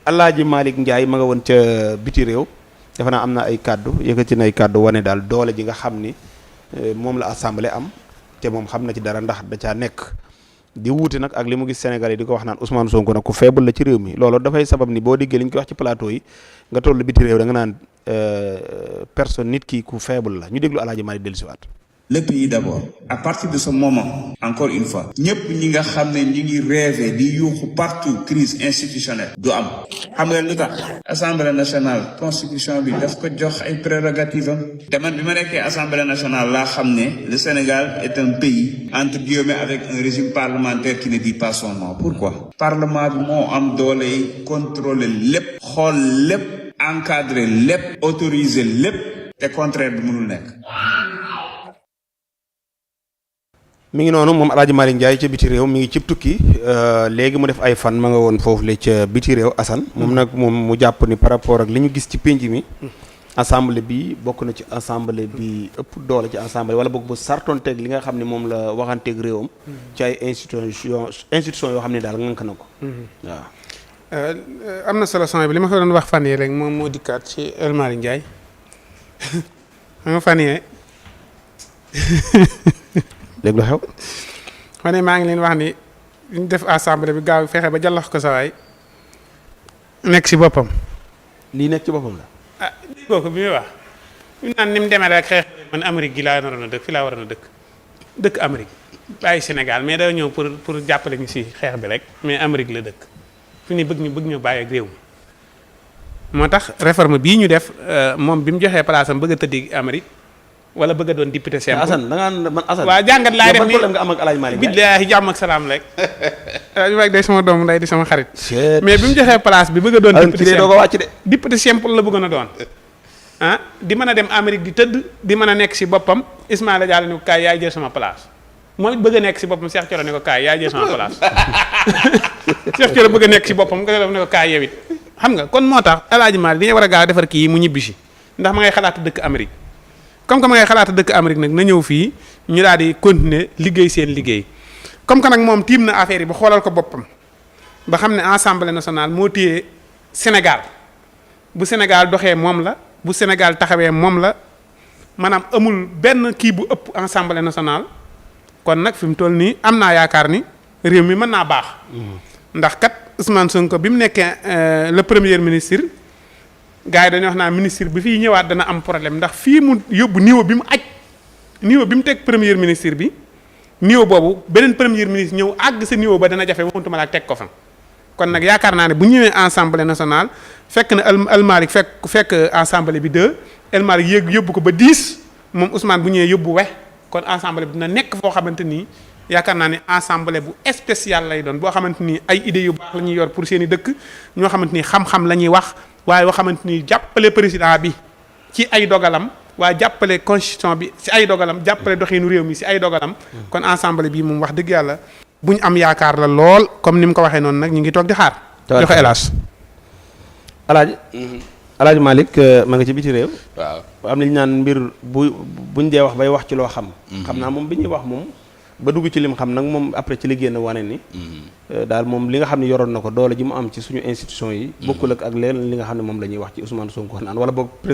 Alaaji Malick Ndiaye ma nga woon ca biti réew defe naa am na ay kàddu yëkkati na ay kàddu wane daal doole ji nga xam ni moom la assemblée am te moom xam na ci dara ndax da caa nekk di wuute nag ak li mu gis Sénégal yi di ko wax naan Ousmane Sonko nag ku faible la ci réew mi loolu dafay sabab ni boo diggee li ñu koy wax ci plateau yi nga toll biti réew da nga naan personne nit ki ku faible la ñu déglu Alaaji Malick dellusiwaat. Le pays d'abord. À partir de ce moment, encore une fois, ñëpp ñi nga xam ne ñi ngi rêvé di yuuxu partout crise institutionnelle du am. xam nga lu tax assemblée nationale constitution bi daf ko jox ay prérogatives am. te man bi ma nekkee assemblée nationale laa xam ne le Sénégal est un pays entre guillemets avec un régime parlementaire qui ne dit pas son nom. Pourquoi? Parlement bi moo am doole contrôler lépp xool lépp encadrer lépp autoriser lépp te contraire bi mënul nekk. mi ngi noonu moom Alaaji Malick Ndiaye ca biti réew mi ngi cib tukki léegi mu def ay fan ma nga woon foofu la ca biti réew Assane moom nag moom mu jàpp ni par rapport ak li ñu gis ci pénc mi assemblée bi bokk na ci assemblée bi ëpp doole ci assemblée wala boog bu sartonteeg li nga xam ne moom la waxanteeg réewam ci ay institution yoo xam ne daal ngànk na ko waaw am na solo son bi li ma ko doon wax fan yii rek moom moo dikkaat ci El Malick Ndiaye xam nga fan yii léegi lu xew ma ne maa ngi leen wax ni ñu def assemblée bi gaaw fexe ba jàllax ko sawaay nekk ci boppam. lii nekk ci boppam la. ah lii boobu bi muy wax ñu naan ni mu demee rek xeex man Amérique gi laa naroon a dëkk fi laa waroon a dëkk Amérique bàyyi Sénégal mais da ñëw pour jàppale ñu ci xeex bi rek mais Amérique la dëkk fi ni bëgg ñu bàyyi ak réew mi moo tax réforme bii ñu def moom bi mu joxee place am bëgg a tëddi Amérique. wala bëgg a doon député simple. Assane da ngaa man Assane. waaw jàngat laay def ni problème nga am ak Alaaji Malick Ndiaye. billaahi jàmm ak salaam rek. Alaaji Malick day sama doomu nday di sama xarit. mais bi mu joxee place bi bëgg a doon. député simple doo ko wàcc de. député simple la bëggoon a doon. ah di mën a dem Amérique di tëdd di mën a nekk si boppam Ismaïla Diallo ne ko kaay yaay jël sama place moom it bëgg a nekk si boppam Cheikh Thioro ne ko kaay yaay jël sama place Cheikh Thioro bëgg a nekk si boppam nga ne ko kaay yow it xam nga kon moo tax Alaaji Malick dañuy war a gaaw defar kii mu ñibbi si ndax ma ngay xalaat dëkk Amérique comme que ma ngay xalaata dëkk Amérique nag na ñëw fii ñu daal di continuer liggéey seen liggéey comme que nag moom tiim na affaire yi ba xoolal ko boppam ba xam ne assemblée nationale moo téye Sénégal bu Sénégal doxee moom la bu Sénégal taxawee moom la maanaam amul benn kii bu ëpp assemblée nationale kon nag fi mu toll nii am naa yaakaar ni réew mi mën naa baax. ndax kat Ousmane Sonko bi mu nekkee le premier ministre. gars yi dañuy wax naa ministre bi fiy ñëwaat dana am problème ndax fii mu yóbbu niveau bi mu aj niveau bi mu teg premier ministre bi niveau boobu beneen premier ministre ñëw àgg sa niveau ba dana jafe waxuntuma la ak teg ko fa kon nag yaakaar naa ne bu ñëwee assemblée nationale fekk na El Malick fekk assemblée bi 2 El Malick yóbbu ko ba 10 moom Ousmane bu ñëwee yóbbu kon assemblée bi dina nekk foo xamante nii yaakaar naa ne assemblée bu spécial lay doon boo xamante ni ay idées yu baax la ñuy yor pour seen i dëkk ñoo xamante ni xam-xam la ñuy wax waaye yoo xamante ni jàppale président bi ci ay dogalam waaye jàppale constitution bi ci ay dogalam jàppale doxinu réew mi ci ay dogalam kon assemblée bi moom wax dëgg yàlla bu ñu am yaakaar la lool comme ni mu ko waxee noonu nag ñu ngi toog di xaar. joxe hélas. Alaaji Malick ma nga ci biti réew. waaw am nañu naan mbir buñ dee wax bay wax ci loo xam. xam naa moom bi ñuy wax moom. ba dugg ci lim xam nag moom après ci li génn wane ni. daal moom li nga xam ne yoroon na ko doole ji mu am ci suñu institution yi. bokkul ak leen li nga xam ne moom la ñuy wax ci Ousmane Sonko naan wala boog président.